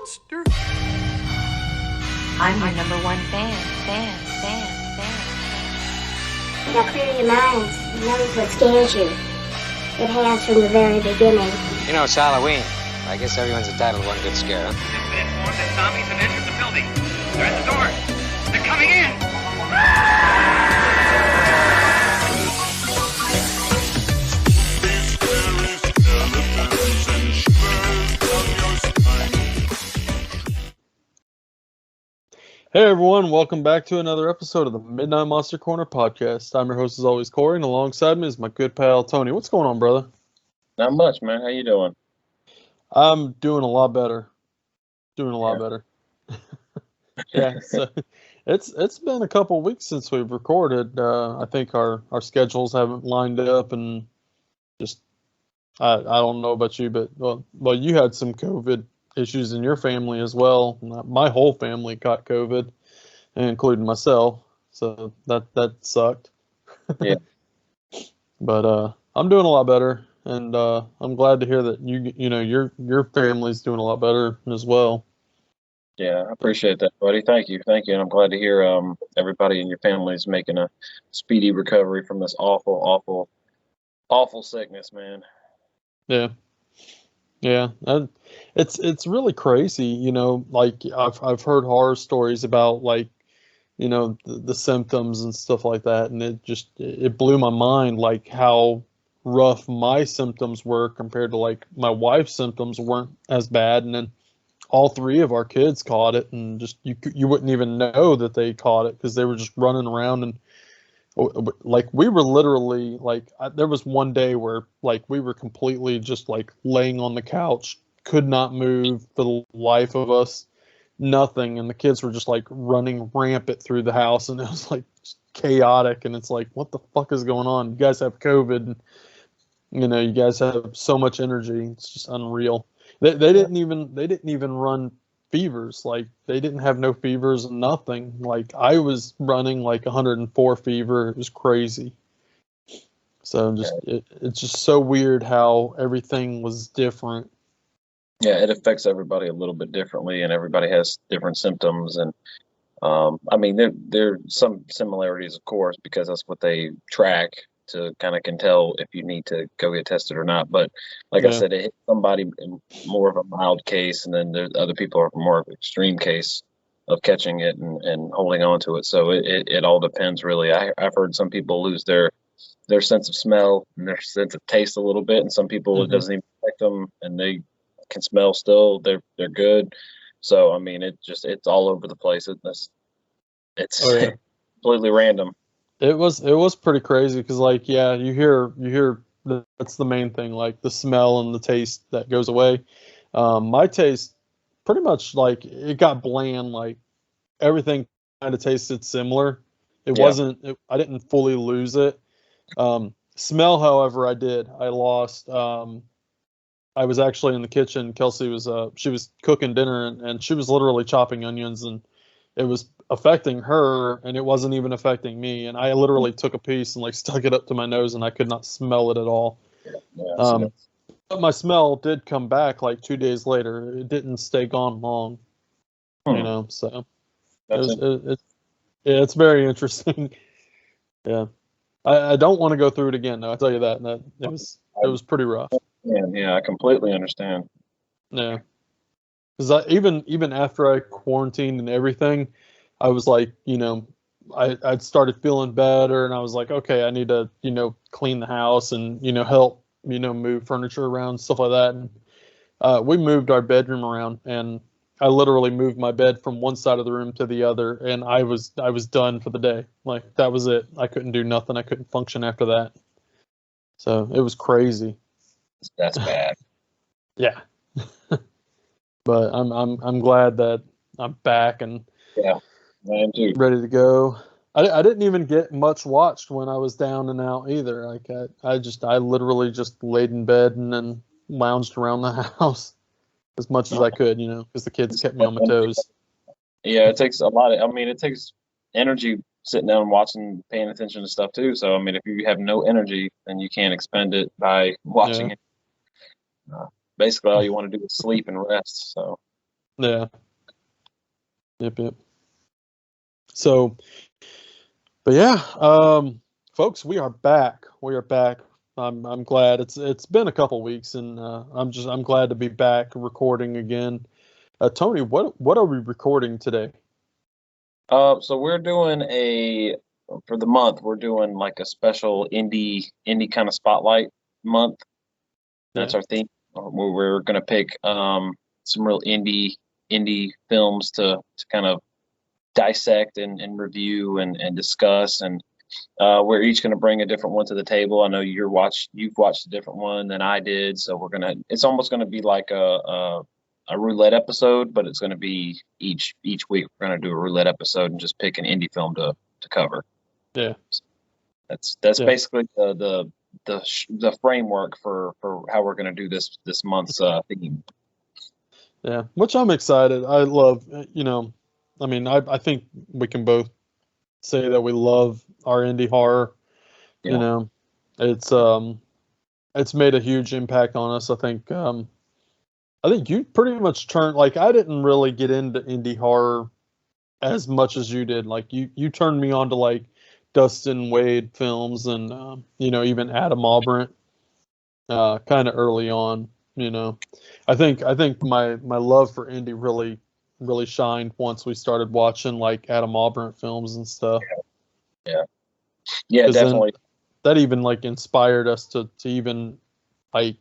monster. I'm your number one fan. Now clear your minds. Notice what scares you. It has from the very beginning. You know, it's Halloween. I guess everyone's entitled to one good scare, huh? It's been informed that zombies have entered the building. They're at the door. They're coming in. Hey everyone, welcome back to another episode of the Midnight Monster Corner podcast. I'm your host as always, Corey, and alongside me is my good pal Tony. What's going on, brother? Not much, man. How you doing? I'm doing a lot better. Better. Yeah, so it's been a couple weeks since we've recorded. I think our schedules haven't lined up, and just I don't know about you, but well, you had some COVID issues in your family as well. My whole family got COVID, including myself. So that sucked. Yeah. But I'm doing a lot better, and I'm glad to hear that you know your family's doing a lot better as well. Yeah, I appreciate that, buddy. Thank you, and I'm glad to hear everybody in your family is making a speedy recovery from this awful sickness, man. Yeah. Yeah, and it's really crazy, you know, like I've heard horror stories about, like, you know, the symptoms and stuff like that, and it blew my mind, like how rough my symptoms were compared to, like, my wife's symptoms weren't as bad, and then all three of our kids caught it, and just you wouldn't even know that they caught it because they were just running around, and like we were literally like there was one day where, like, we were completely just like laying on the couch, could not move for the life of us, nothing, and the kids were just like running rampant through the house, and it was like chaotic, and it's like, what the fuck is going on? You guys have COVID, and you know, you guys have so much energy, it's just unreal. They didn't even run fevers, like they didn't have no fevers and nothing. Like I was running like 104 fever. It was crazy. So it's just so weird how everything was different. Yeah, it affects everybody a little bit differently, and everybody has different symptoms. And I mean, there some similarities, of course, because that's what they track to kind of can tell if you need to go get tested or not. But like I said, it hit somebody in more of a mild case, and then there's other people are more of an extreme case of catching it and holding on to it. So it all depends, really. I've heard some people lose their sense of smell and their sense of taste a little bit, and some people it doesn't even affect them, and they can smell still. They're good. So I mean, it's all over the place. It's completely random. It was pretty crazy because, like, yeah, you hear that's the main thing, like the smell and the taste that goes away. My taste pretty much, like, it got bland, like everything kind of tasted similar. It wasn't I didn't fully lose it. Smell, however, I did. I lost. I was actually in the kitchen. Kelsey was she was cooking dinner, and she was literally chopping onions, and it was affecting her, and it wasn't even affecting me. And I literally took a piece and like stuck it up to my nose, and I could not smell it at all. But my smell did come back like 2 days later. It didn't stay gone long, you know. So it's very interesting. Yeah, I don't want to go through it again, though. I tell you that. That it was pretty rough. Yeah, I completely understand. Yeah. Because even after I quarantined and everything, I was like, you know, I'd started feeling better, and I was like, okay, I need to, you know, clean the house and, you know, help, you know, move furniture around, stuff like that. And we moved our bedroom around, and I literally moved my bed from one side of the room to the other, and I was done for the day. Like, that was it. I couldn't do nothing. I couldn't function after that. So it was crazy. That's bad. Yeah. But I'm glad that I'm back and ready to go. I didn't even get much watched when I was down and out either. Like I literally just laid in bed and then lounged around the house as much as I could, you know, because the kids kept me on my toes. Yeah, it takes a lot of. I mean, it takes energy sitting down and watching, paying attention to stuff too. So I mean, if you have no energy, then you can't expend it by watching it. Basically, all you want to do is sleep and rest. So Yeah. Yep. Yep. So, but yeah, folks, we are back. We are back. I'm glad. It's been a couple weeks, and I'm glad to be back recording again. Tony, what are we recording today? So we're doing for the month, we're doing like a special indie kind of spotlight month. Yeah. That's our theme. Where we're gonna pick some real indie films to kind of dissect and review and discuss, and we're each going to bring a different one to the table. I know you've watched a different one than I did, so it's almost going to be like a roulette episode, but it's going to be each week we're going to do a roulette episode and just pick an indie film to cover. Yeah. That's Yeah. basically the framework for how we're going to do this month's theme. Yeah, which I'm excited. I love, I mean, I think we can both say that we love our indie horror. Yeah. You know, it's made a huge impact on us. I think you pretty much turned, like, I didn't really get into indie horror as much as you did. Like you turned me on to like Dustin Wade films and even Adam Aubrent kind of early on. I think my love for indie really shined once we started watching like Adam Aubrent films and stuff. Yeah, 'Cause then definitely. that even like inspired us to even like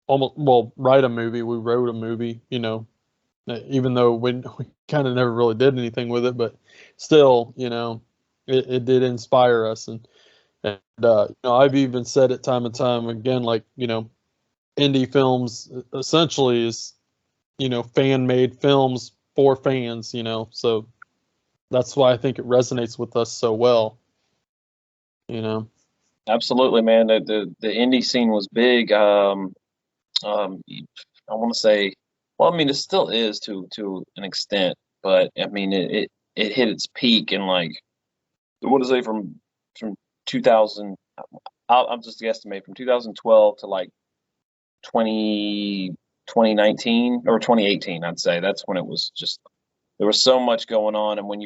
write a movie. We wrote a movie, even though we kind of never really did anything with it, but still, it did inspire us. And I've even said it time and time again, like, indie films essentially is, fan made films for fans, so that's why I think it resonates with us so well, Absolutely, man. The indie scene was big. I want to say, well, I mean, it still is to an extent, but I mean, it hit its peak in like, what to say, from 2000. I'm just guesstimate from 2012 to like 2019 or 2018. I'd say that's when it was just, there was so much going on, and when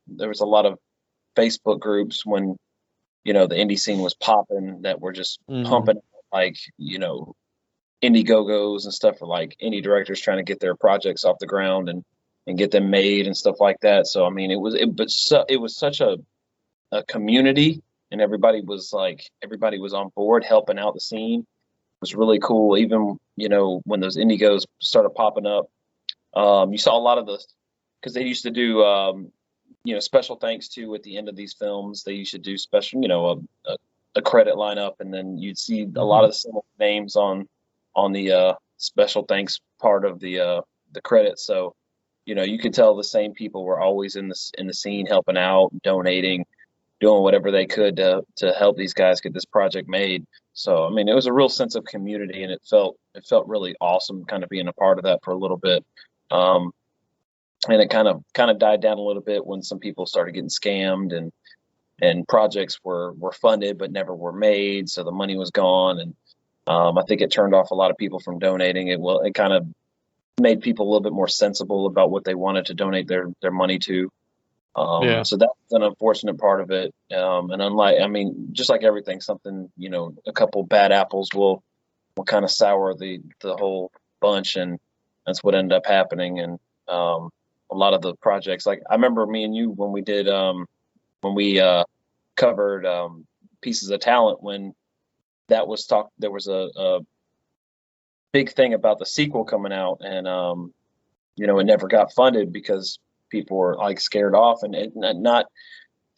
there was a lot of Facebook groups when the indie scene was popping that were just pumping like Indiegogos and stuff for like indie directors trying to get their projects off the ground and get them made and stuff like that. So I mean, it was such a community, and everybody was on board helping out the scene. It was really cool. Even when those Indiegos started popping up, you saw a lot of those because they used to do special thanks to at the end of these films. They used to do special a credit lineup, and then you'd see a lot of the similar names on the special thanks part of the credits. So you could tell the same people were always in the scene, helping out, donating, doing whatever they could to help these guys get this project made. So I mean, it was a real sense of community, and it felt really awesome kind of being a part of that for a little bit. And it kind of died down a little bit when some people started getting scammed, and projects were funded but never were made, so the money was gone. And I think it turned off a lot of people from donating. It kind of made people a little bit more sensible about what they wanted to donate their money to. So that's an unfortunate part of it. And just like everything, something, a couple bad apples will kind of sour the whole bunch, and that's what ended up happening. And a lot of the projects, like I remember me and you when we covered Pieces of Talent, when that was there was a big thing about the sequel coming out, and it never got funded because people were like scared off, and not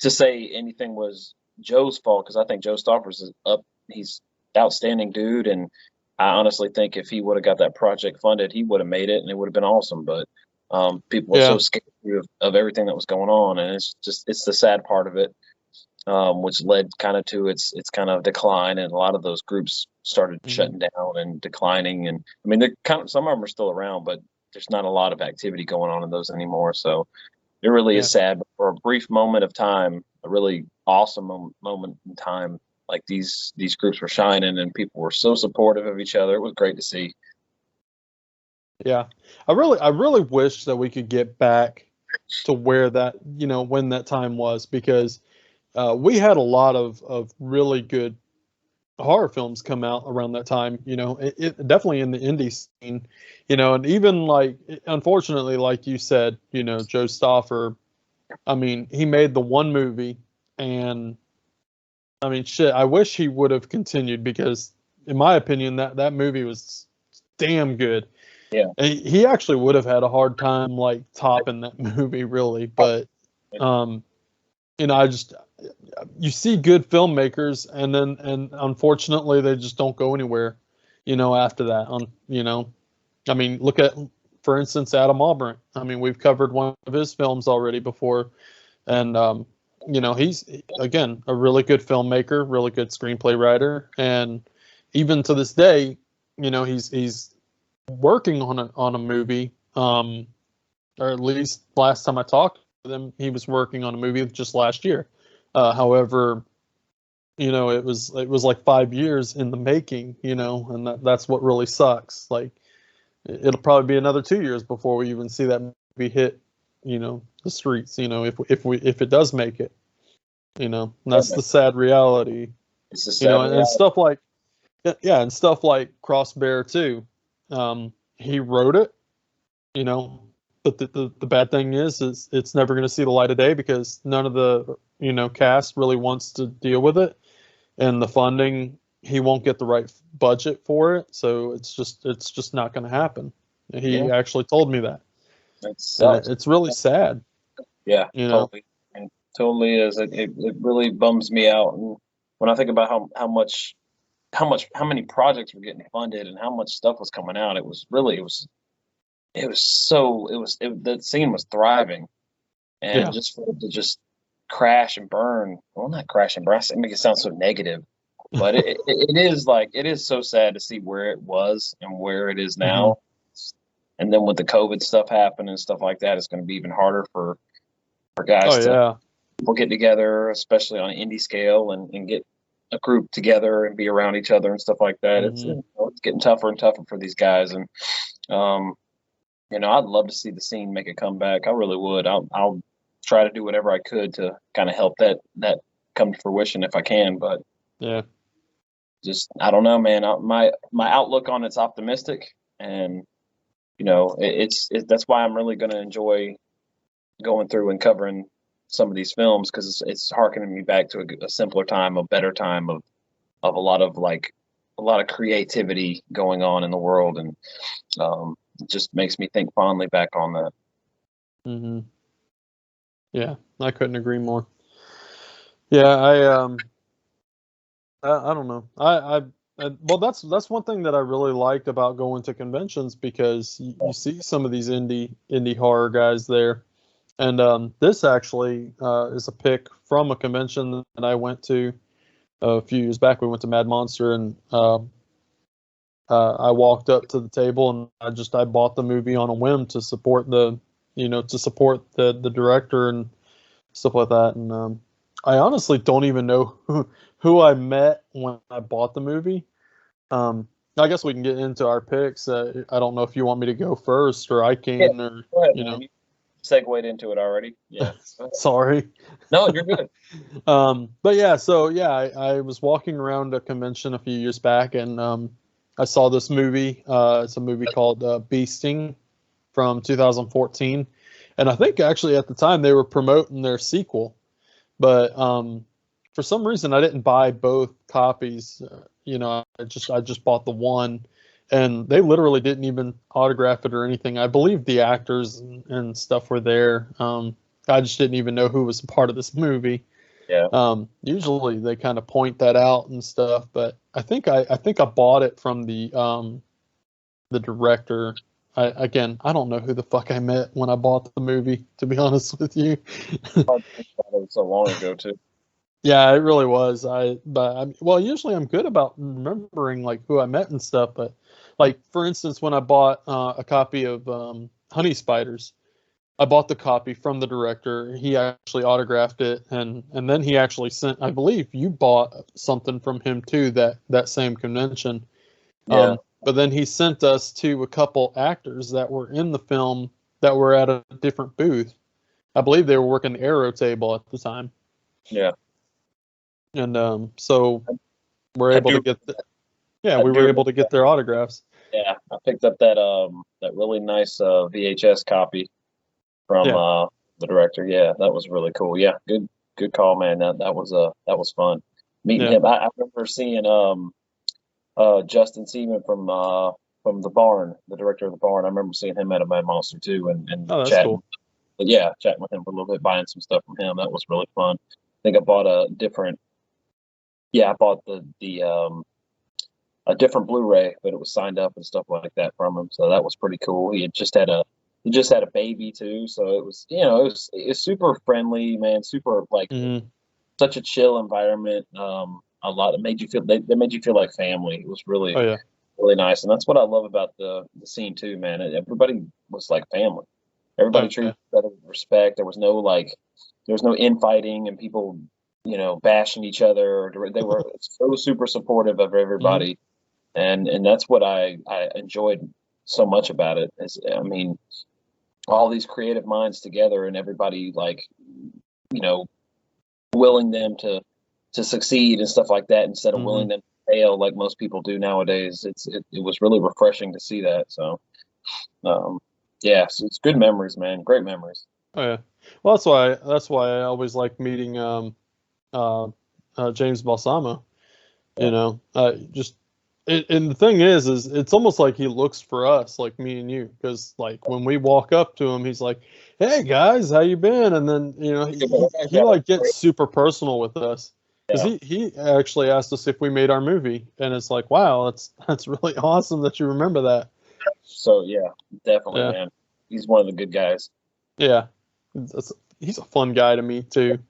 to say anything was Joe's fault, because I think Joe Stoffers he's an outstanding dude, and I honestly think if he would have got that project funded, he would have made it, and it would have been awesome. But people were so scared of everything that was going on, and it's the sad part of it, which led kind of to its kind of decline, and a lot of those groups started shutting down and declining. And I mean, some of them are still around, but there's not a lot of activity going on in those anymore. So it really is sad. But for a brief moment of time, a really awesome moment in time, like these groups were shining, and people were so supportive of each other. It was great to see. Yeah, I really wish that we could get back to where that, you know, when that time was, because we had a lot of really good horror films come out around that time. You know, it definitely in the indie scene, you know, and even like, unfortunately, like you said, you know, Joe Stoffer. I mean, he made the one movie, and I mean, shit. I wish he would have continued, because, in my opinion, that movie was damn good. Yeah. And he actually would have had a hard time like topping that movie, really. But um, you know, I just, you see good filmmakers, and unfortunately they just don't go anywhere, you know, after that. You know, I mean, look at, for instance, Adam Albrecht. I mean, we've covered one of his films already before, and you know, he's, again, a really good filmmaker, really good screenplay writer, and even to this day, you know, he's working on a movie, or at least last time I talked to him, he was working on a movie just last year. However, you know, it was like 5 years in the making, you know, and that's what really sucks. Like, it'll probably be another 2 years before we even see that movie hit, you know, the streets, you know, if it does make it, you know, and that's the sad reality, It's a you sad know, and reality. stuff like, yeah, and stuff like Crossbear too. He wrote it, you know, but the bad thing is it's never going to see the light of day, because none of the, you know, cast really wants to deal with it, and the funding, he won't get the right budget for it, so it's just not going to happen. He Yeah. actually told me that, It and sucks. it's really sad, Yeah, you know. totally. And totally is. It really bums me out. And when I think about how many projects were getting funded and how much stuff was coming out, that scene was thriving. And Yeah. just for it to just crash and burn, well, not crash and burn, I make it sound so negative, but it is so sad to see where it was and where it is Hmm. now. And then with the COVID stuff happening and stuff like that, it's going to be even harder for Oh guys to yeah. people get together, especially on an indie scale, and get a group together and be around each other and stuff like that. Hmm. It's getting tougher and tougher for these guys. And um, you know, I'd love to see the scene make a comeback. I really would. I'll try to do whatever I could to kind of help that come to fruition if I can. But Yeah. just I don't know, man. My outlook on it's optimistic, and you know, that's why I'm really going to enjoy going through and covering some of these films, because it's harkening me back to a simpler time, a better time of a lot of creativity going on in the world, and it just makes me think fondly back on that. Hmm. Yeah, I couldn't agree more. Yeah, I don't know. Well, that's one thing that I really liked about going to conventions, because you see some of these indie horror guys there, and this actually is a pick from a convention that I went to a few years back. We went to Mad Monster, and I walked up to the table, and I bought the movie on a whim to support the director and stuff like that. And I honestly don't even know who I met when I bought the movie. I guess we can get into our picks. I don't know if you want me to go first, or I Yeah, can, or go ahead, you man. know. You segued into it already. Yeah. Sorry. No, you're good. But yeah, so yeah, I was walking around a convention a few years back, and I saw this movie. It's a movie called Beasting from 2014, and I think actually at the time they were promoting their sequel, but for some reason I didn't buy both copies. You know, I just bought the one, and they literally didn't even autograph it or anything. I believe the actors and stuff were there. I just didn't even know who was a part of this movie. Yeah. Usually they kind of point that out and stuff, but I think I bought it from the director. I don't know who the fuck I met when I bought the movie, to be honest with you. Hard to think about it so long ago too. Yeah, it really was. Well, usually I'm good about remembering like who I met and stuff, but like for instance, when I bought a copy of Honey Spiders, I bought the copy from the director. He actually autographed it, and then he actually sent. I believe you bought something from him too, that same convention. Yeah. but then he sent us to a couple actors that were in the film that were at a different booth. I believe they were working the Aero table at the time. Yeah. And so we're I able do- to get I we do were able to get their autographs. Yeah, I picked up that really nice VHS copy from the director. Yeah, that was really cool. Yeah, good call, man. That was fun. Meeting Yeah. him. I remember seeing Justin Seaman from the Barn, the director of the Barn. I remember seeing him at a Mad Monster too, and Oh, that's chatting. cool. But yeah, chatting with him for a little bit, buying some stuff from him. That was really fun. I think I bought a different. Yeah, I bought a different Blu-ray, but it was signed up and stuff like that from him. So that was pretty cool. He just had a baby too, so it was it was super friendly, man. Super like Mhm. such a chill environment. A lot it made you feel they made you feel like family. It was really Oh yeah. really nice, and that's what I love about the scene too, man. Everybody was like family. Everybody Okay. treated each other with respect. There was no infighting and people bashing each other. They were so super supportive of everybody, and that's what I enjoyed so much about it. Is I mean, all these creative minds together and everybody like willing them to succeed and stuff like that instead of willing them to fail like most people do nowadays. It was really refreshing to see that. So yeah, so it's good memories, man. Great memories. Oh yeah. Well, that's why I always like meeting James Balsamo. You know, and the thing is it's almost like he looks for us, like me and you, because like when we walk up to him, he's like, "Hey guys, how you been?" And then he like gets super personal with us. Because he actually asked us if we made our movie, and it's like, wow, that's really awesome that you remember that. So yeah, definitely, Yeah. man. He's one of the good guys. Yeah, he's a fun guy to meet too. If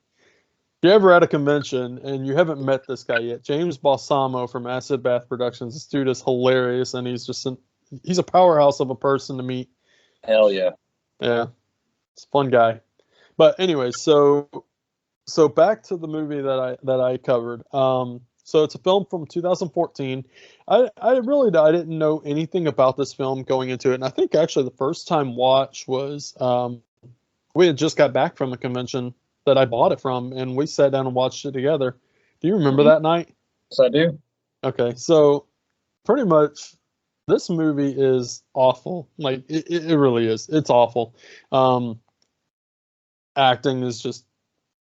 you're ever at a convention and you haven't met this guy yet, James Balsamo from Acid Bath Productions, this dude is hilarious, and he's a powerhouse of a person to meet. Hell yeah. Yeah, it's a fun guy. But anyway, so back to the movie that I covered. So it's a film from 2014. I didn't know anything about this film going into it, and I think actually the first time watch was we had just got back from the convention that I bought it from, and we sat down and watched it together. Do you remember that night? Yes, I do. Okay, so pretty much this movie is awful. Like it really is. It's awful. Acting is just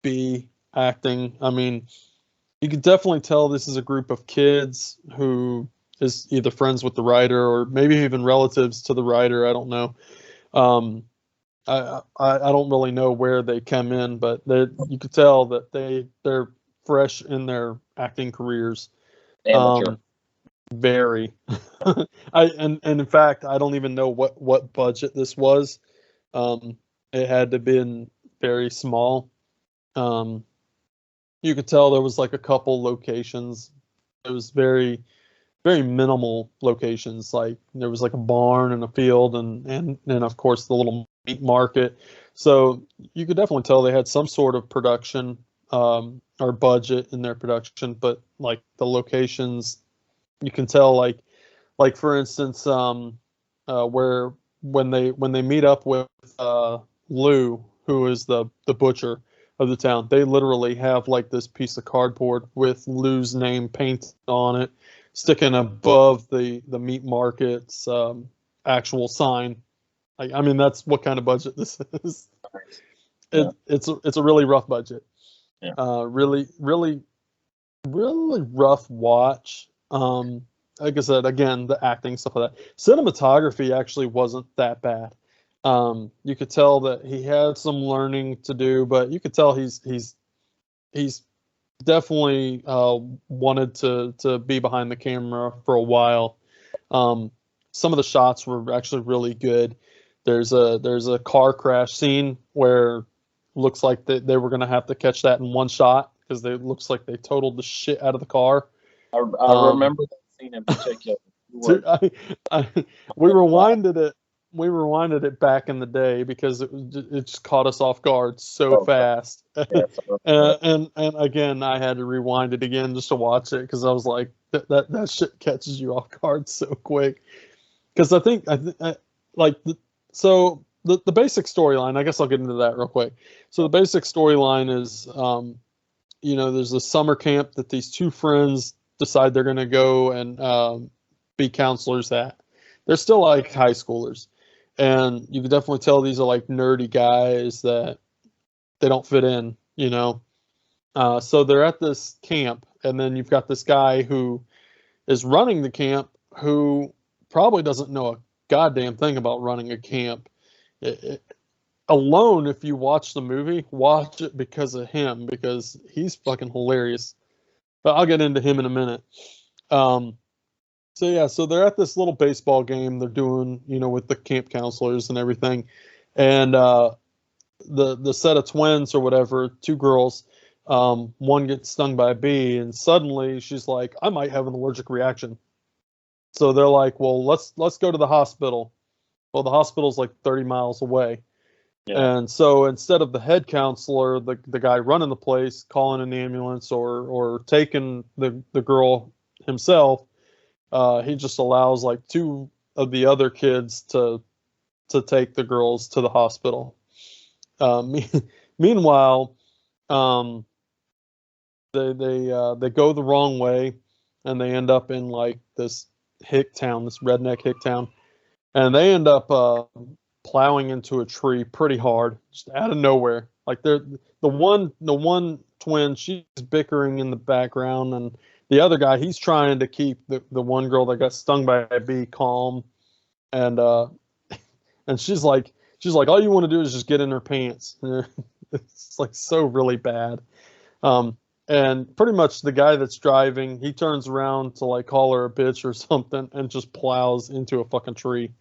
B acting. I mean, you can definitely tell this is a group of kids who is either friends with the writer or maybe even relatives to the writer. I don't know. I don't really know where they come in, but you could tell that they're fresh in their acting careers. Amateur. Very. And in fact, I don't even know what budget this was. It had to been very small. You could tell there was like a couple locations. It was very, very minimal locations. Like there was like a barn and a field and of course the little meat market. So you could definitely tell they had some sort of production or budget in their production, but like the locations, you can tell like for instance where when they meet up with Lou, who is the butcher of the town, they literally have like this piece of cardboard with Lou's name painted on it, sticking above the meat market's actual sign. I mean, that's what kind of budget this is. It's a really rough budget. Yeah. Really rough watch. Like I said, again, the acting, stuff like that. Cinematography actually wasn't that bad. You could tell that he had some learning to do, but you could tell he's definitely wanted to be behind the camera for a while. Some of the shots were actually really good. There's a car crash scene where looks like they were going to have to catch that in one shot because it looks like they totaled the shit out of the car. I remember that scene in particular. We rewinded it back in the day because it just caught us off guard so fast. Yeah, and again, I had to rewind it again just to watch it because I was like, that shit catches you off guard so quick. Because so the basic storyline. I guess I'll get into that real quick. So the basic storyline is, there's a summer camp that these two friends decide they're going to go and be counselors at. They're still like high schoolers, and you can definitely tell these are like nerdy guys that they don't fit in. So they're at this camp, and then you've got this guy who is running the camp who probably doesn't know a goddamn thing about running a camp. Alone, if you watch the movie, watch it because of him, because he's fucking hilarious. But I'll get into him in a minute. So they're at this little baseball game they're doing, with the camp counselors and everything. And the set of twins or whatever, two girls, one gets stung by a bee, and suddenly she's like, I might have an allergic reaction. So they're like, well, let's go to the hospital. Well, the hospital's like 30 miles away. Yeah. And so instead of the head counselor, the guy running the place, calling an ambulance or taking the girl himself, he just allows like two of the other kids to take the girls to the hospital. Meanwhile, they go the wrong way, and they end up in like this hick town, this redneck hick town, and they end up plowing into a tree pretty hard, just out of nowhere. Like the one twin, she's bickering in the background, and the other guy, he's trying to keep the one girl that got stung by a bee calm, and she's like, all you want to do is just get in her pants. It's like so really bad. And pretty much the guy that's driving, he turns around to like call her a bitch or something and just plows into a fucking tree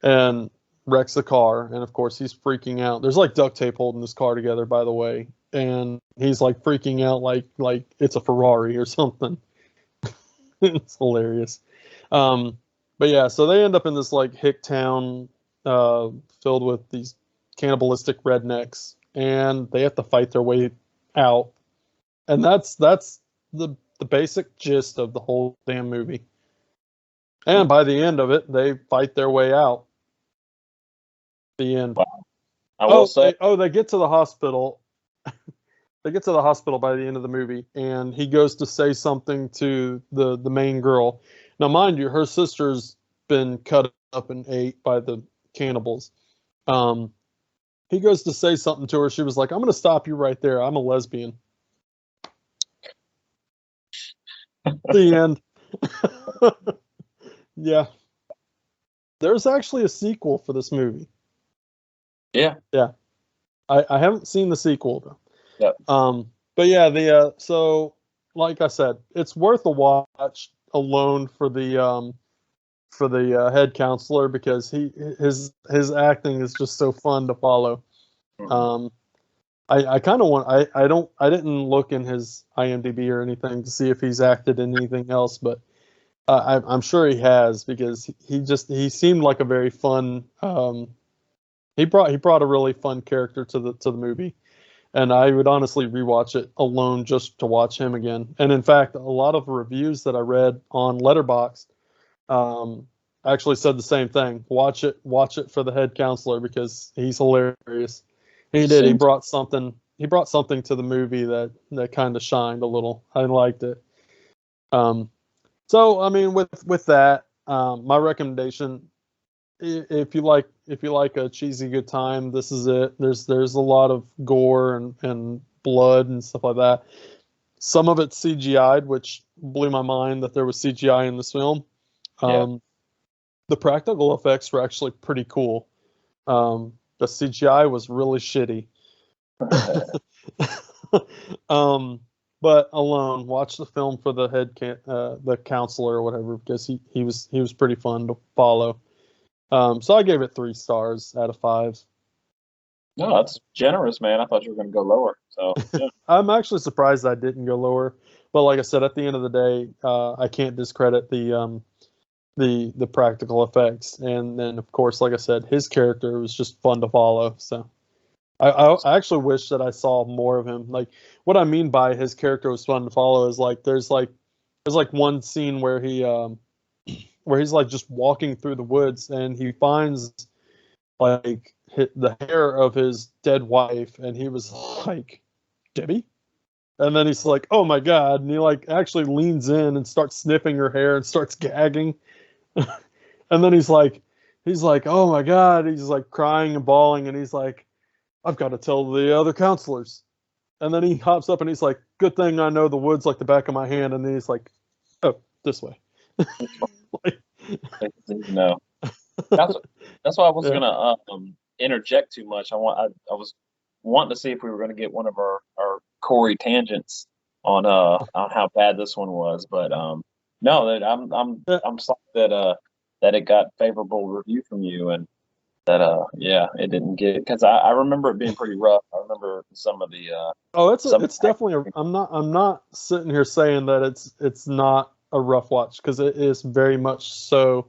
and wrecks the car. And of course he's freaking out. There's like duct tape holding this car together, by the way. And he's like freaking out like it's a Ferrari or something. It's hilarious. But yeah, so they end up in this like hick town filled with these cannibalistic rednecks, and they have to fight their way out. And that's the basic gist of the whole damn movie. And by the end of it, they fight their way out. The end. Wow. I will say. They get to the hospital. They get to the hospital by the end of the movie, and he goes to say something to the main girl. Now, mind you, her sister's been cut up and ate by the cannibals. He goes to say something to her. She was like, I'm going to stop you right there. I'm a lesbian. The end. Yeah. There's actually a sequel for this movie. Yeah. Yeah. I haven't seen the sequel though. Yeah. But yeah, so like I said, it's worth a watch alone for the head counselor, because his acting is just so fun to follow. I kind of want. I didn't look in his IMDb or anything to see if he's acted in anything else, but I'm sure he has, because he seemed like a very fun. He brought a really fun character to the movie, and I would honestly rewatch it alone just to watch him again. And in fact, a lot of reviews that I read on Letterboxd actually said the same thing. Watch it for the head counselor, because he's hilarious. He did. He brought something to the movie that kind of shined a little. I liked it. So I mean, with that, my recommendation, if you like a cheesy good time, this is it. There's a lot of gore and blood and stuff like that. Some of it's CGI'd, which blew my mind that there was CGI in this film. The practical effects were actually pretty cool. The CGI was really shitty. But alone, watch the film for the the counselor or whatever, because he was pretty fun to follow. So I gave it 3 stars out of 5. No, that's generous, man. I thought you were going to go lower. So yeah. I'm actually surprised I didn't go lower. But like I said, at the end of the day, I can't discredit the practical effects, and then of course, like I said, his character was just fun to follow. So I actually wish that I saw more of him. Like, what I mean by his character was fun to follow is like there's like there's like one scene where where he's like just walking through the woods and he finds like the hair of his dead wife, and he was like, Debbie? And then he's like, oh my God. And he like actually leans in and starts sniffing her hair and starts gagging. And then he's like, oh my God. He's like crying and bawling. And he's like, I've got to tell the other counselors. And then he hops up and he's like, good thing I know the woods like the back of my hand. And then he's like, oh, this way. Like, No, that's why I wasn't gonna interject too much. I was wanting to see if we were gonna get one of our Corey tangents on how bad this one was, but no, that I'm sorry that it got favorable review from you, and that it didn't get, because I remember it being pretty rough. I remember some of the it's definitely I'm not sitting here saying that it's not a rough watch, because it is very much so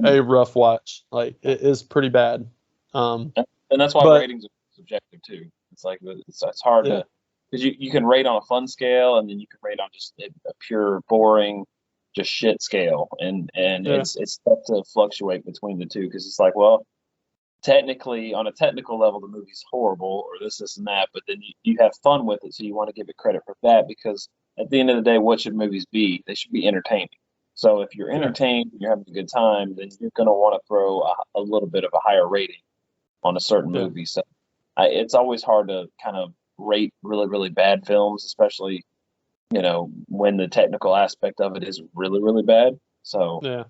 a rough watch. Like, it is pretty bad. And that's why ratings are subjective too. It's like it's hard to, because you can rate on a fun scale, and then you can rate on just a pure boring, just shit scale, and it's tough to fluctuate between the two, because it's like, well, technically on a technical level the movie's horrible or this and that, but then you have fun with it, so you want to give it credit for that, because at the end of the day, what should movies be? They should be entertaining. So if you're entertained and you're having a good time, then you're going to want to throw a little bit of a higher rating on a certain movie. So it's always hard to kind of rate really, really bad films, especially, when the technical aspect of it is really, really bad. So I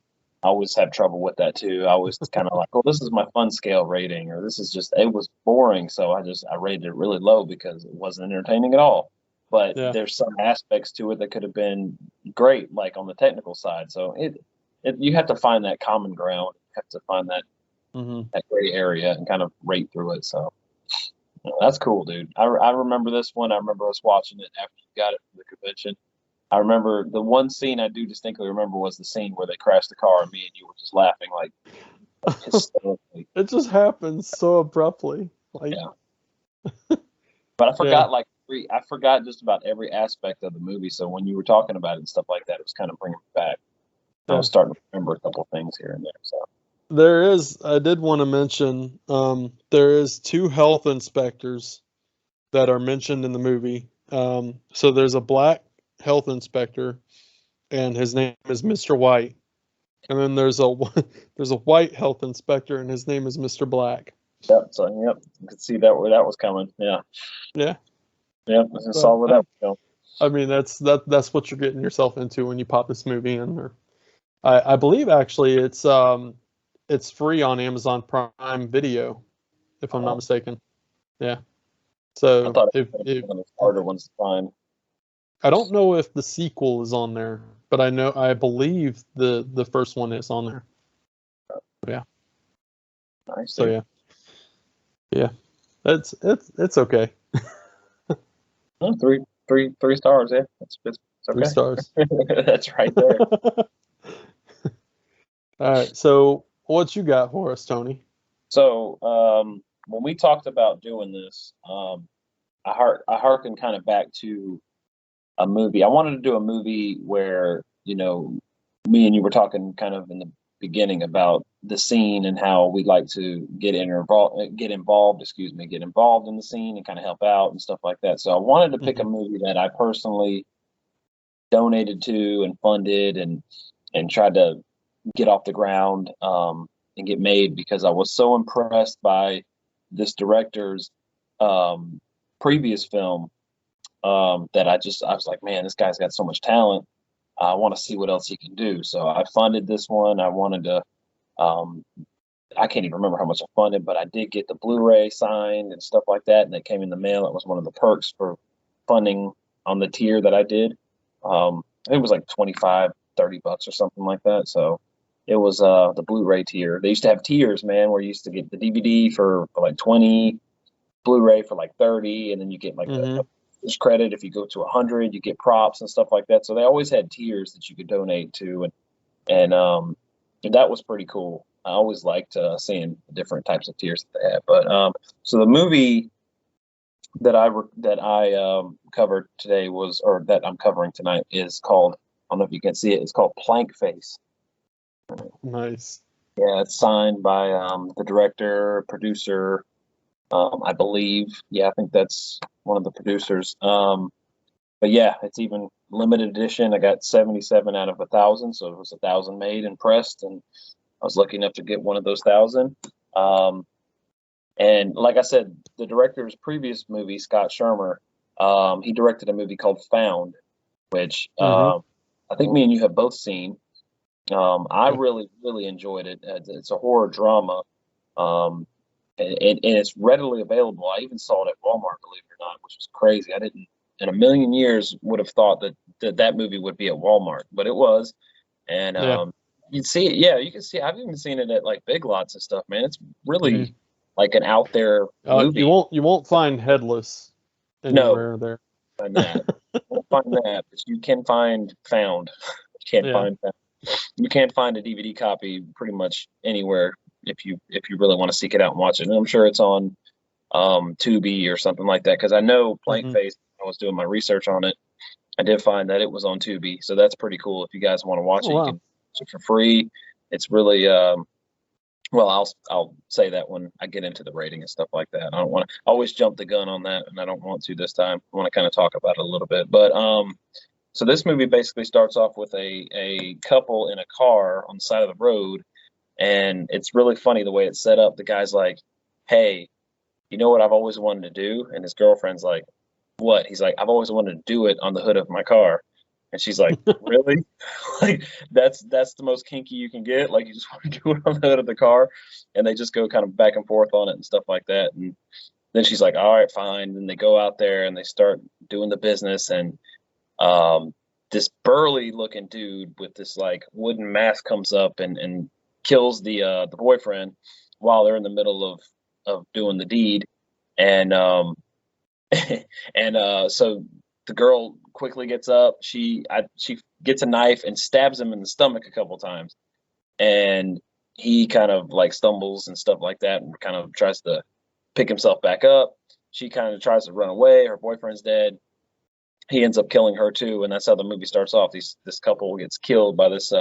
always have trouble with that too. I always kind of like, well, this is my fun scale rating, or this is just, it was boring, so I rated it really low because it wasn't entertaining at all. But there's some aspects to it that could have been great, like on the technical side. So you have to find that common ground. You have to find that that gray area and kind of rate through it. So that's cool, dude. I remember this one. I remember us watching it after you got it from the convention. I remember the one scene I do distinctly remember was the scene where they crashed the car and me and you were just laughing like hysterically. It just happened so abruptly. Like, but I forgot I forgot just about every aspect of the movie. So when you were talking about it and stuff like that, it was kind of bringing me back. I was starting to remember a couple of things here and there. So I did want to mention, there is 2 health inspectors that are mentioned in the movie. So there's a black health inspector, and his name is Mr. White. And then there's a white health inspector, and his name is Mr. Black. Yep. So you could see that where that was coming. Yeah. Yeah, I saw where that was going. I mean, that's what you're getting yourself into when you pop this movie in. Or, I believe actually it's free on Amazon Prime Video, if I'm not mistaken. Yeah. So I thought it was one of the harder ones to find. I don't know if the sequel is on there, but I believe the first one is on there. Yeah. Nice. So yeah, it's okay. Oh, three stars. Yeah, it's okay. 3 stars. That's right there. All right. So what you got for us, Tony? So when we talked about doing this, I harken kind of back to a movie. I wanted to do a movie where, me and you were talking kind of in the beginning about the scene and how we like to get involved in the scene and kind of help out and stuff like that. So I wanted to pick a movie that I personally donated to and funded and tried to get off the ground and get made, because I was so impressed by this director's previous film that I was like, man, this guy's got so much talent. I want to see what else he can do. So I funded this one. I wanted to, I can't even remember how much I funded, but I did get the Blu-ray signed and stuff like that. And it came in the mail. It was one of the perks for funding on the tier that I did. I think it was like $25, $30 or something like that. So it was the Blu-ray tier. They used to have tiers, man, where you used to get the DVD for like 20, Blu-ray for like 30, and then you get like a credit. If you go to 100, you get props and stuff like that. So they always had tiers that you could donate to, and that was pretty cool. I always liked seeing the different types of tiers that they had. But so the movie that I covered today that I'm covering tonight is called don't know if you can see it. It's called Plank Face. Nice. Yeah, it's signed by the director, producer, I believe. Yeah, I think that's one of the producers. But yeah, it's even limited edition. I got 77 out of 1,000, so it was 1,000 made and pressed, and I was lucky enough to get one of those 1,000. And like I said, the director's previous movie, Scott Shermer, he directed a movie called Found, which Mm-hmm. I think me and you have both seen. I Yeah. really enjoyed it. It's a horror drama, um, and it's readily available. I even saw it at Walmart, believe it or not, which was crazy. I didn't, in a million years, would have thought that movie would be at Walmart, but it was. And Yeah. you'd see it. Yeah, you can see. I've even seen it at like Big Lots and stuff. Man, it's Mm-hmm. really like an out there movie. You won't find Headless No, anywhere there. find that. Won't find that, but you can find Found. You can Yeah. find Found. You can find a DVD copy pretty much anywhere if you really want to seek it out and watch it. And I'm sure it's on Tubi or something like that, because I know Blank Mm-hmm. Face. I was doing my research on it. I did find that it was on Tubi, so that's pretty cool. If you guys want to watch Oh it, you wow. can watch it for free. It's really well, I'll say that when I get into the rating and stuff like that. I don't want to always jump the gun on that, and I don't want to this time. I want to kind of talk about it a little bit, but so this movie basically starts off with a couple in a car on the side of the road, and it's really funny the way it's set up. The guy's like, "Hey, you know what I've always wanted to do?" And his girlfriend's like, "What?" He's like, "I've always wanted to do it on the hood of my car." And she's like, "Really?" Like that's the most kinky you can get. Like you just want to do it on the hood of the car, and they just go kind of back and forth on it and stuff like that. And then she's like, "All right, fine." And they go out there and they start doing the business, and this burly looking dude with this like wooden mask comes up and kills the boyfriend while they're in the middle of doing the deed. And and so the girl quickly gets up. She gets a knife and stabs him in the stomach a couple times, and he kind of like stumbles and stuff like that, and kind of tries to pick himself back up. She kind of tries to run away. Her boyfriend's dead. He ends up killing her too, and that's how the movie starts off. This couple gets killed by this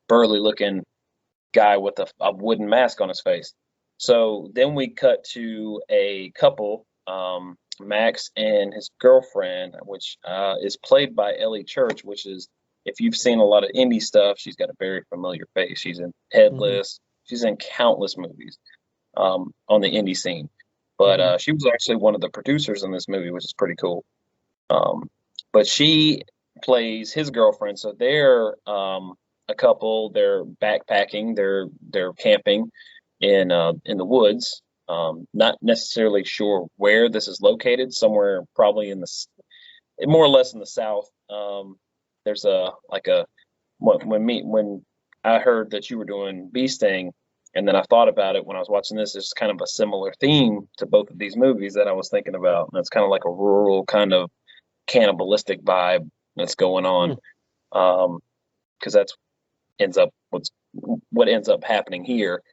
burly looking guy with a wooden mask on his face. So then we cut to a couple, Max and his girlfriend, which is played by Ellie Church, which is, if you've seen a lot of indie stuff, she's got a very familiar face. She's in Mm-hmm. Headless. She's in countless movies on the indie scene. But Mm-hmm. she was actually one of the producers in this movie, which is pretty cool. Um, but she plays his girlfriend, so they're a couple. They're backpacking. They're camping in the woods. Not necessarily sure where this is located. Somewhere probably more or less in the south. There's a like a when I heard that you were doing Bee Sting, and then I thought about it when I was watching this. It's kind of a similar theme to both of these movies that I was thinking about. And it's kind of like a rural kind of cannibalistic vibe that's going on, because that's ends up what ends up happening here.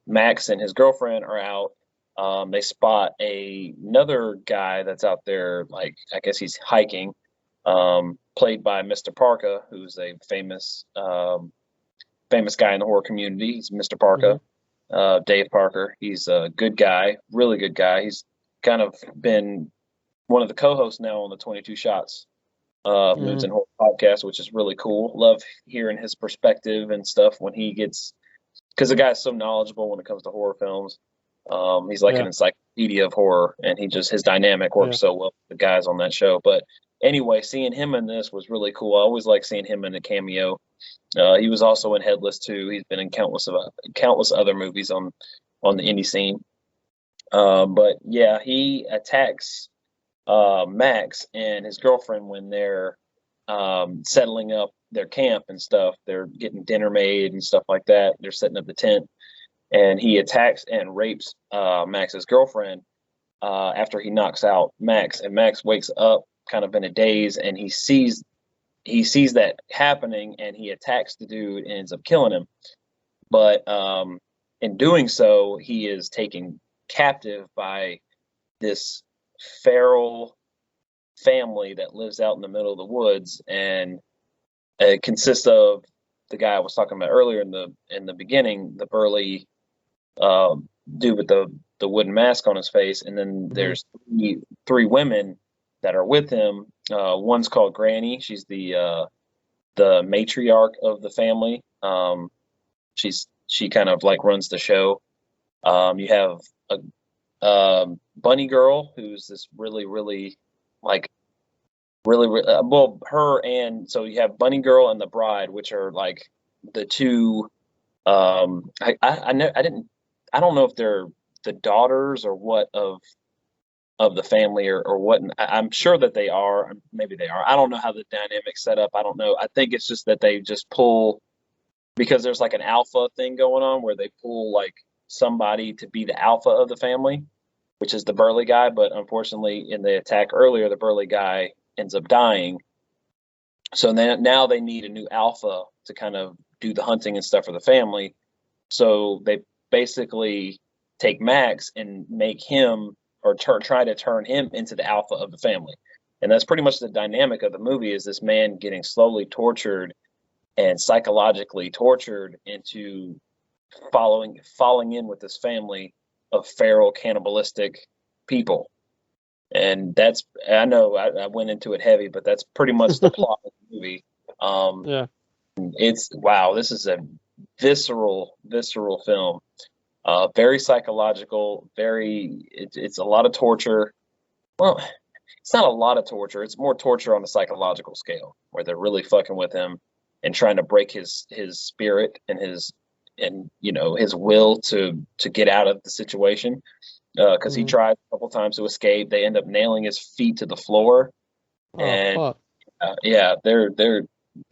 Max and his girlfriend are out. They spot another guy that's out there, like I guess he's hiking, played by Mr. Parka, who's a famous guy in the horror community. He's Mr. Parka, Dave Parker. He's a good guy, really good guy. He's kind of been one of the co-hosts now on the 22 Shots Movies Mm-hmm. and Horror podcast, which is really cool. Love hearing his perspective and stuff when he gets, because the guy's so knowledgeable when it comes to horror films. He's like an Yeah. encyclopedia of horror, and his dynamic works Yeah. so well with the guys on that show. But anyway, seeing him in this was really cool. I always like seeing him in a cameo. He was also in Headless too. He's been in countless other movies on the indie scene. But yeah, he attacks Max and his girlfriend when they're settling up their camp and stuff. They're getting dinner made and stuff like that. They're setting up the tent, and he attacks and rapes Max's girlfriend after he knocks out Max. And Max wakes up kind of in a daze, and he sees that happening, and he attacks the dude and ends up killing him. But in doing so, he is taken captive by this feral family that lives out in the middle of the woods, and It consists of the guy I was talking about earlier in the beginning, the burly dude with the wooden mask on his face, and then there's three women that are with him. One's called Granny. She's the matriarch of the family. She kind of like runs the show. You have a bunny girl who's this really like well, her, and so you have Bunny Girl and the Bride, which are like the two. I don't know if they're the daughters or what of the family or what. I'm sure that they are. Maybe they are. I don't know how the dynamic's set up. I don't know. I think it's just that they just pull, because there's like an alpha thing going on where they pull like somebody to be the alpha of the family, which is the burly guy. But unfortunately, in the attack earlier, the burly guy ends up dying. So then now they need a new alpha to kind of do the hunting and stuff for the family. So they basically take Max and make him, or try to turn him into the alpha of the family. And that's pretty much the dynamic of the movie, is this man getting slowly tortured and psychologically tortured into falling in with this family of feral, cannibalistic people. And that's, I know I went into it heavy, but that's pretty much the plot of the movie. Yeah. It's, wow, this is a visceral film. Very psychological, it's a lot of torture. Well, it's not a lot of torture. It's more torture on the psychological scale, where they're really fucking with him and trying to break his spirit and his will to get out of the situation. Because he tried a couple times to escape. They end up nailing his feet to the floor. And yeah, they're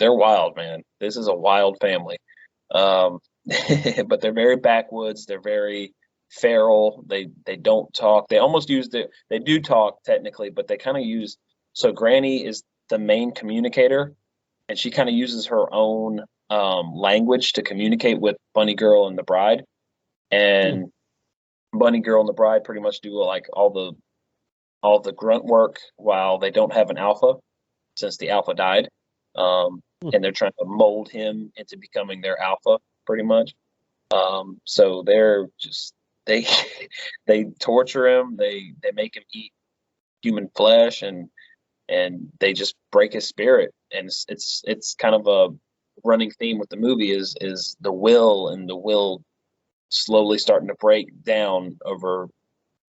wild, man. This is a wild family. But they're very backwoods. They're very feral. They don't talk. They almost use they do talk technically, but they kind of use, so Granny is the main communicator, and she kind of uses her own language to communicate with Bunny Girl and the Bride. And Bunny Girl and the Bride pretty much do like all the grunt work while they don't have an alpha, since the alpha died. And they're trying to mold him into becoming their alpha, pretty much. So they're just, they torture him, they make him eat human flesh, and they just break his spirit. And it's kind of a running theme with the movie is the will slowly starting to break down over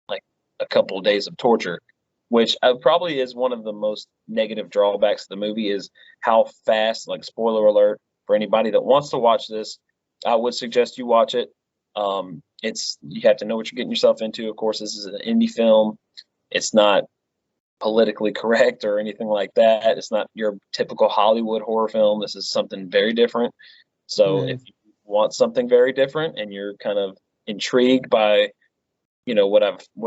like a couple of days of torture, which probably is one of the most negative drawbacks of the movie, is how fast, like, spoiler alert for anybody that wants to watch this, I would suggest you watch it. You have to know what you're getting yourself into. Of course, this is an indie film. It's not politically correct or anything like that. It's not your typical Hollywood horror film. This is something very different. So if you want something very different and you're kind of intrigued by, what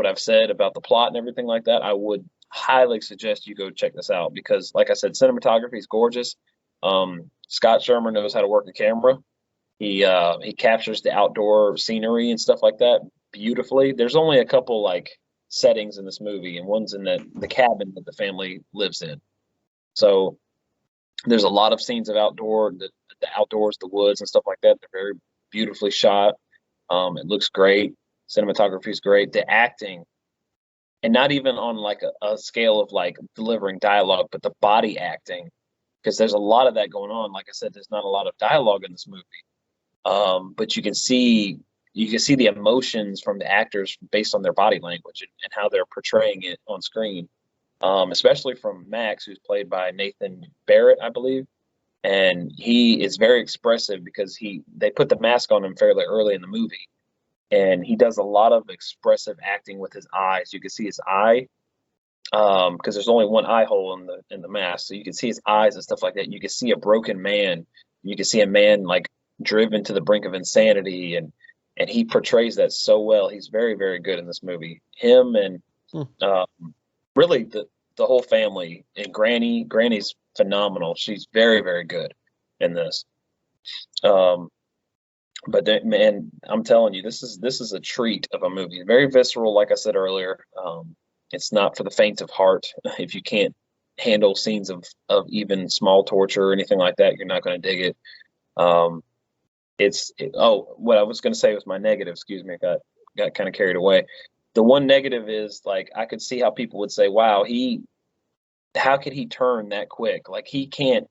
I've said about the plot and everything like that, I would highly suggest you go check this out, because, like I said, cinematography is gorgeous. Scott Shermer knows how to work a camera. He captures the outdoor scenery and stuff like that beautifully. There's only a couple like settings in this movie, and one's in the cabin that the family lives in. So there's a lot of scenes of the outdoors, the woods and stuff like that. They're very beautifully shot. It looks great. Cinematography is great. The acting, and not even on like a scale of like delivering dialogue, but the body acting, because there's a lot of that going on. Like I said, there's not a lot of dialogue in this movie. But you can see the emotions from the actors based on their body language and how they're portraying it on screen. Especially from Max, who's played by Nathan Barrett, I believe. And he is very expressive because they put the mask on him fairly early in the movie. And he does a lot of expressive acting with his eyes. You can see his eye, because there's only one eye hole in the mask. So you can see his eyes and stuff like that. You can see a broken man. You can see a man like driven to the brink of insanity, and he portrays that so well. He's very, very good in this movie. Him and really the whole family, and Granny's phenomenal. She's very, very good in this. But man, I'm telling you, this is a treat of a movie. Very visceral, like I said earlier. It's not for the faint of heart. If you can't handle scenes of even small torture or anything like that, you're not going to dig it. What I was going to say was my negative. Excuse me, got kind of carried away. The one negative is like I could see how people would say, "Wow, how could he turn that quick? Like he can't."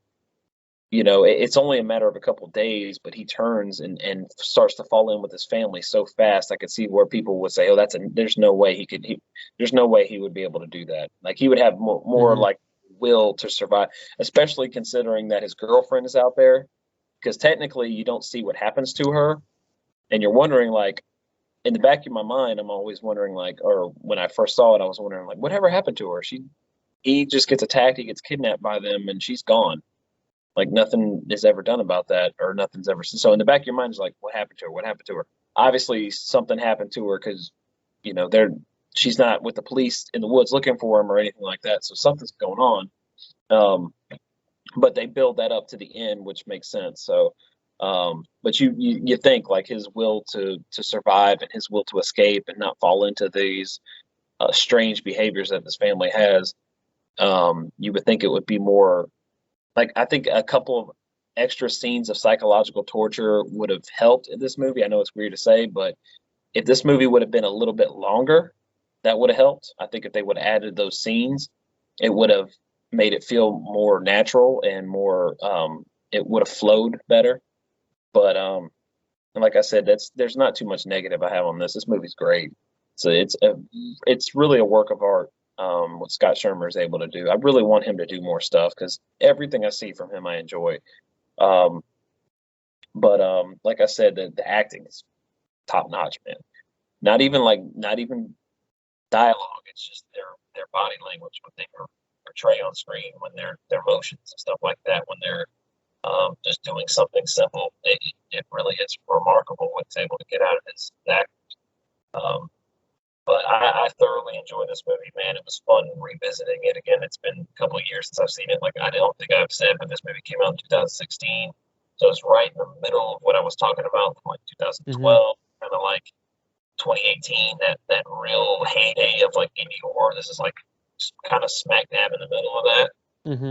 It's only a matter of a couple of days, but he turns and starts to fall in with his family so fast. I could see where people would say, "Oh, there's no way there's no way he would be able to do that." Like he would have more like will to survive, especially considering that his girlfriend is out there. Because technically, you don't see what happens to her, and you're wondering, like, in the back of my mind, I'm always wondering, like, or when I first saw it, I was wondering, like, whatever happened to her? He just gets attacked, he gets kidnapped by them, and she's gone. Like nothing is ever done about that, or nothing's ever. So in the back of your mind is like, what happened to her? What happened to her? Obviously, something happened to her because, she's not with the police in the woods looking for him or anything like that. So something's going on. But they build that up to the end, which makes sense. So, but you think like his will to survive and his will to escape and not fall into these strange behaviors that this family has. You would think it would be more. Like, I think a couple of extra scenes of psychological torture would have helped in this movie. I know it's weird to say, but if this movie would have been a little bit longer, that would have helped. I think if they would have added those scenes, it would have made it feel more natural and more, it would have flowed better. But, and like I said, there's not too much negative I have on this. This movie's great. So it's really a work of art. What Scott Shermer is able to do. I really want him to do more stuff because everything I see from him I enjoy. But like I said, the acting is top notch, man. Not even dialogue. It's just their body language, what they portray on screen, when their motions and stuff like that, when they're just doing something simple. It really is remarkable what he's able to get out of his act. But I thoroughly enjoyed this movie, man. It was fun revisiting it again. It's been a couple of years since I've seen it. Like, I don't think I've said, but this movie came out in 2016. So it's right in the middle of what I was talking about, from like 2012, kind of like 2018, that real heyday of like indie horror. This is like kind of smack dab in the middle of that.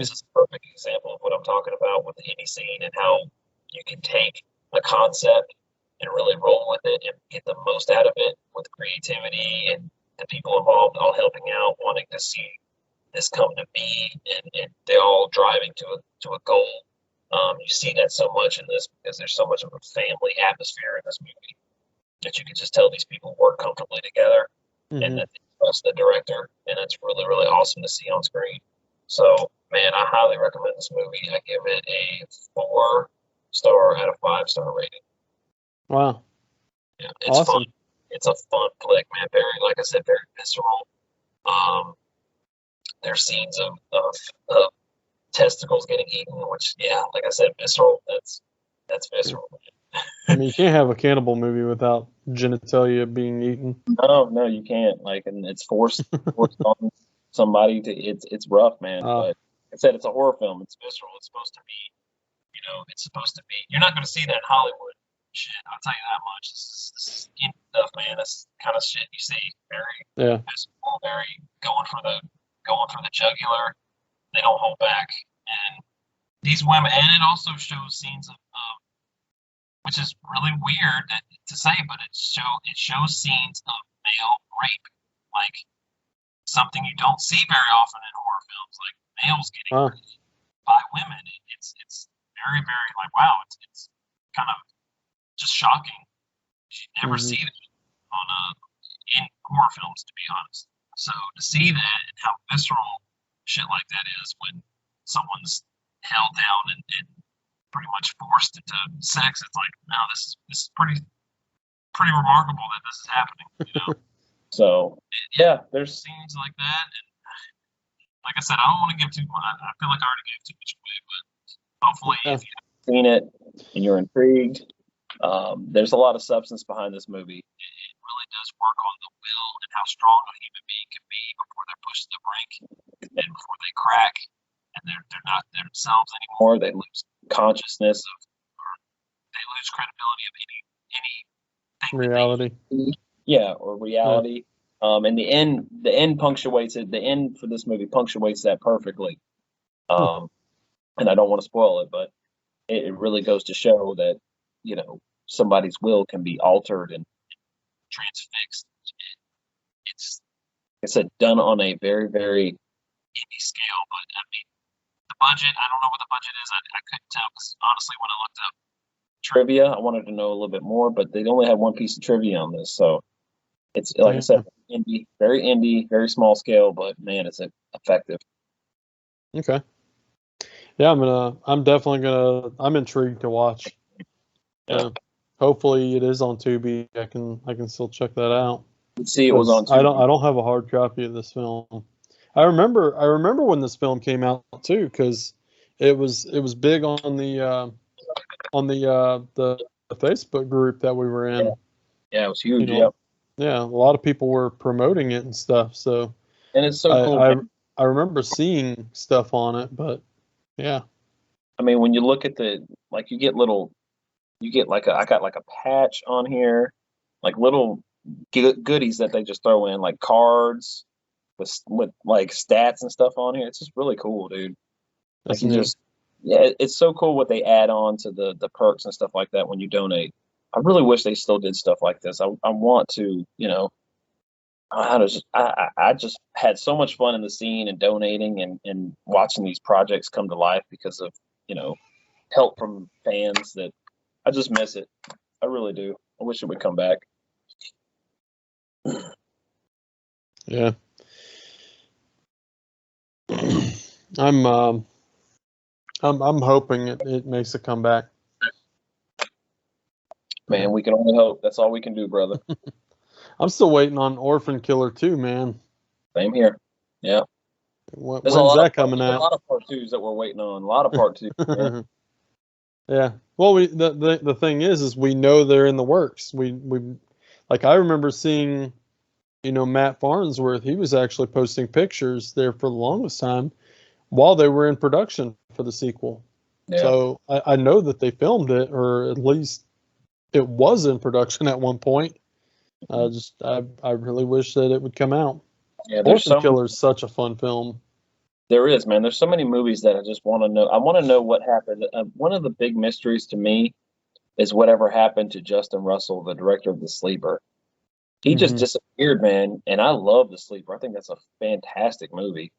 This is a perfect example of what I'm talking about with the indie scene and how you can take a concept and really roll with it and get the most out of it with creativity and the people involved all helping out, wanting to see this come to be, and they're all driving to a goal. You see that so much in this because there's so much of a family atmosphere in this movie that you can just tell these people work comfortably together and that they trust the director, and it's really, really awesome to see on screen. So, man, I highly recommend this movie. I give it a 4-star out of 5-star rating. Wow. Yeah, it's awesome. fun. It's a fun flick, man. Very, like I said, very visceral. There's scenes of testicles getting eaten, which, yeah, like I said, visceral. That's visceral. I mean, you can't have a cannibal movie without genitalia being eaten. No, you can't. Like, and it's forced on somebody to. It's rough, man. But like I said, it's a horror film. It's visceral. It's supposed to be. It's supposed to be. You're not going to see that in Hollywood. Shit, I'll tell you that much. This is indie stuff, man. This kind of shit you see very visible, very going for the jugular. They don't hold back, and these women, and it also shows scenes of which is really weird to say, but it shows scenes of male rape, like something you don't see very often in horror films, like males getting raped by women. It's very, very like, wow, it's kind of just shocking. You never see it in horror films, to be honest. So to see that and how visceral shit like that is when someone's held down and pretty much forced into sex, it's like, no, this is pretty remarkable that this is happening. So yeah, there's scenes like that, and like I said, I don't want to give too much. I feel like I already gave too much away, but hopefully, if you haven't seen it and you're intrigued. There's a lot of substance behind this movie. It really does work on the will and how strong a human being can be before they're pushed to the brink and before they crack and they're not themselves anymore. They lose consciousness or they lose credibility of anything. Reality. Or reality. And the end punctuates it. The end for this movie punctuates that perfectly. And I don't want to spoil it, but it really goes to show that, somebody's will can be altered and transfixed. It's, like I said, done on a very, very indie scale. But I mean, the budget, I don't know what the budget is. I couldn't tell because honestly, when I looked up trivia, I wanted to know a little bit more, but they only had one piece of trivia on this. So it's, like I said, indie, very small scale, but man, it's effective. Okay. Yeah, I'm intrigued to watch. Yeah. Hopefully it is on Tubi. I can still check that out. Let's see, it was on I don't have a hard copy of this film. I remember when this film came out too, because it was big on the Facebook group that we were in. Yeah, it was huge. Yeah, a lot of people were promoting it and stuff. So, and it's so cool. I remember seeing stuff on it, but yeah. I mean, when you look at I got like a patch on here, like little goodies that they just throw in, like cards with like stats and stuff on here. It's just really cool, dude. Like it's so cool what they add on to the perks and stuff like that when you donate. I really wish they still did stuff like this. I want to, I just had so much fun in the scene and donating and watching these projects come to life because of, help from fans that I just miss it. I really do. I wish it would come back. Yeah. I'm hoping it makes a comeback. Man, we can only hope. That's all we can do, brother. I'm still waiting on Orphan Killer 2, man. Same here. Yeah. When's that coming out? A lot of part 2s that we're waiting on. A lot of part 2. Yeah. Yeah. Well, the thing is we know they're in the works. We like I remember seeing, Matt Farnsworth. He was actually posting pictures there for the longest time while they were in production for the sequel. Yeah. So I know that they filmed it, or at least it was in production at one point. I really wish that it would come out. Yeah, Orphan Killer is such a fun film. There is, man. There's so many movies that I just want to know. I want to know what happened. One of the big mysteries to me is whatever happened to Justin Russell, the director of The Sleeper. He just disappeared, man. And I love The Sleeper. I think that's a fantastic movie.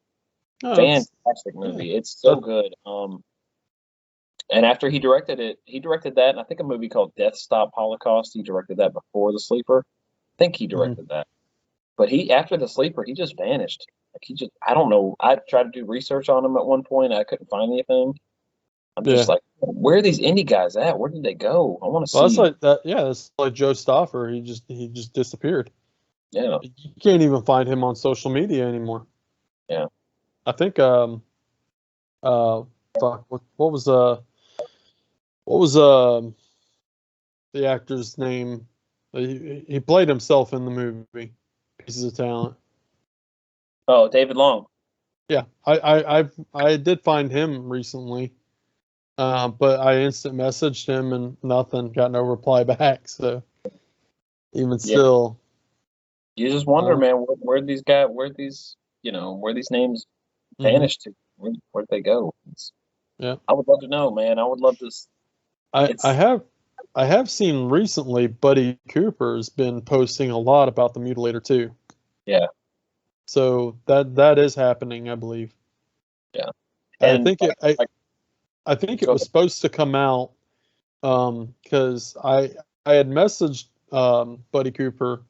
Fantastic movie. Yeah. It's so good. And after he directed that, and I think a movie called Death Stop Holocaust. He directed that before The Sleeper. I think he directed that. But after The Sleeper, he just vanished. Like I don't know. I tried to do research on him at one point. I couldn't find anything. I'm just like, where are these indie guys at? Where did they go? I want to see. That's like that. Yeah, it's like Joe Stauffer. He just disappeared. Yeah. You can't even find him on social media anymore. Yeah. I think what was the actor's name? He played himself in the movie Pieces of Talent. Oh, David Long. Yeah, I did find him recently, but I instant messaged him and nothing, got no reply back. So even still, you just wonder, man, where these names vanished to? Where'd they go? I would love to know, man. I would love to. I have seen recently Buddy Cooper has been posting a lot about the Mutilator 2. Yeah. So that is happening, I believe. Yeah. And I think it was supposed to come out because I had messaged Buddy Cooper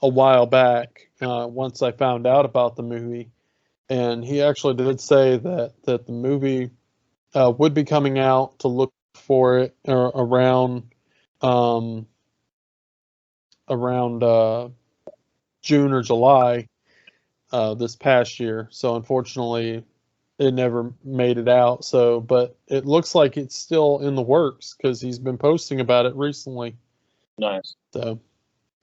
a while back once I found out about the movie, and he actually did say that the movie would be coming out, to look for it around June or July this past year. So unfortunately, it never made it out. So, but it looks like it's still in the works because he's been posting about it recently. Nice. So,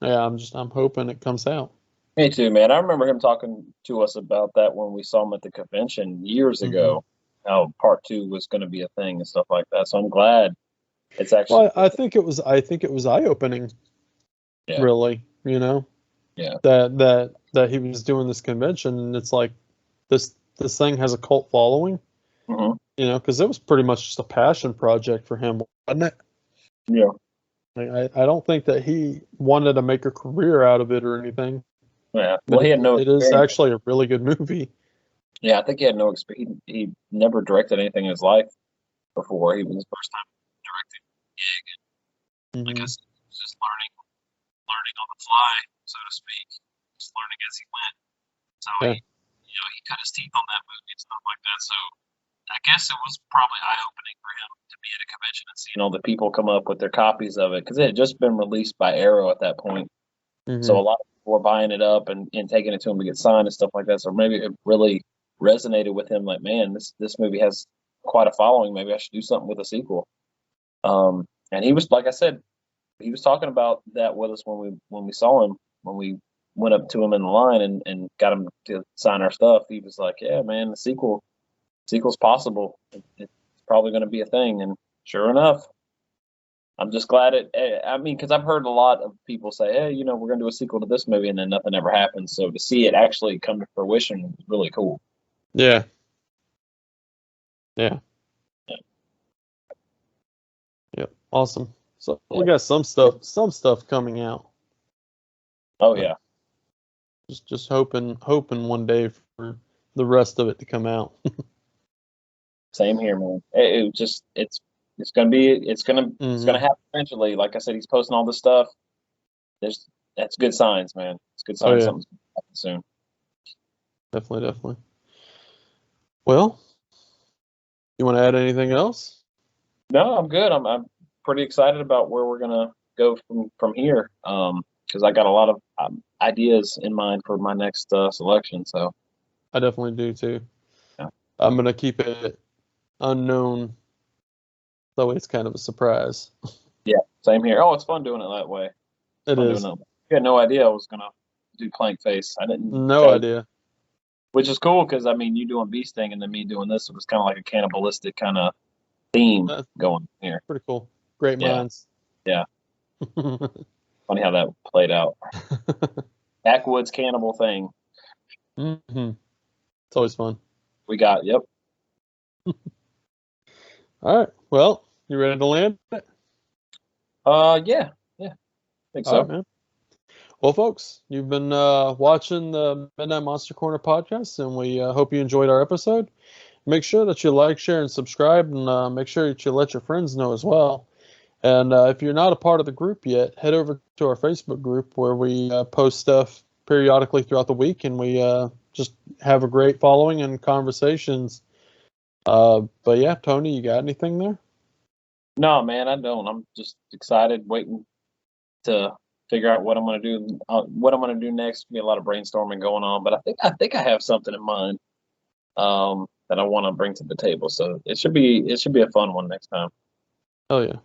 yeah, I'm hoping it comes out. Me too, man. I remember him talking to us about that when we saw him at the convention years ago. How part 2 was going to be a thing and stuff like that. So I'm glad it's actually. Well, I think it was eye opening. Yeah. Really, Yeah. That he was doing this convention, and it's like this thing has a cult following. Hmm. You know, because it was pretty much just a passion project for him, wasn't it? Yeah. I don't think that he wanted to make a career out of it or anything, Yeah. but Well, he had no it is experience. actually a really good movie. Yeah, I think he had no experience. He never directed anything in his life before. He was his first time directing gig. And like I Hmm. said, he was just learning on the fly, so to speak, just learning as he went. So Yeah. he cut his teeth on that movie and stuff like that. So I guess it was probably eye opening for him to be at a convention and seeing all the people come up with their copies of it because it had just been released by Arrow at that point. So Hmm. a lot of people were buying it up and taking it to him to get signed and stuff like that. So maybe it really resonated with him. Like, man, this movie has quite a following. Maybe I should do something with a sequel. And he was, like I said, he was talking about that with us when we saw him, when we went up to him in the line and got him to sign our stuff. He was like, "Yeah, man, the sequel's possible. It's probably going to be a thing." And sure enough, I'm just glad it. I mean, because I've heard a lot of people say, "Hey, we're going to do a sequel to this movie," and then nothing ever happens. So to see it actually come to fruition is really cool. Yeah. Yeah. Yep. Awesome. So we got some stuff coming out. Oh yeah, Just hoping one day for the rest of it to come out. same here, man. It's gonna Hmm. happen eventually. Like I said, he's posting all this stuff. That's good signs, man. It's good Oh signs yeah, something's gonna happen soon. definitely. Well, you want to add anything else? No, I'm good. I'm pretty excited about where we're gonna go from here. Because I got a lot of ideas in mind for my next selection. So I definitely do too. yeah, I'm gonna keep it unknown, though it's kind of a surprise. yeah, same here. Oh, it's fun doing it that way. It's It fun doing is. that. I had no idea I was gonna do Plank Face. I didn't. No idea. Which is cool because I mean, you doing Bee Sting and then me doing this, it was kind of like a cannibalistic kind of theme That's going here. pretty cool. Great Yeah, minds. yeah. Funny how that played out. Backwoods cannibal thing. Hmm. It's always fun. We got. Yep. All right. Well, you ready to land it? Yeah. Yeah. I think All right, so. man. Well, folks, you've been watching the Midnight Monster Corner podcast, and we hope you enjoyed our episode. Make sure that you like, share, and subscribe, and make sure that you let your friends know as well. And if you're not a part of the group yet, head over to our Facebook group where we post stuff periodically throughout the week, and we just have a great following and conversations. But yeah, Tony, you got anything there? No, man, I don't. I'm just excited, waiting to figure out what I'm going to do. What I'm going to do next. Be a lot of brainstorming going on, but I think I have something in mind that I want to bring to the table. So it should be a fun one next time. Oh yeah,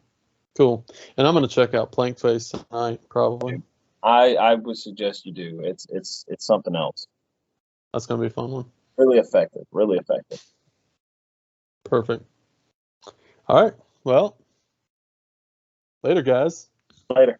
cool. And I'm gonna check out Plank Face tonight, probably. I would suggest you do. It's something else. That's gonna be a fun one. Really effective. Really effective. Perfect. All right. Well, later, guys. Later.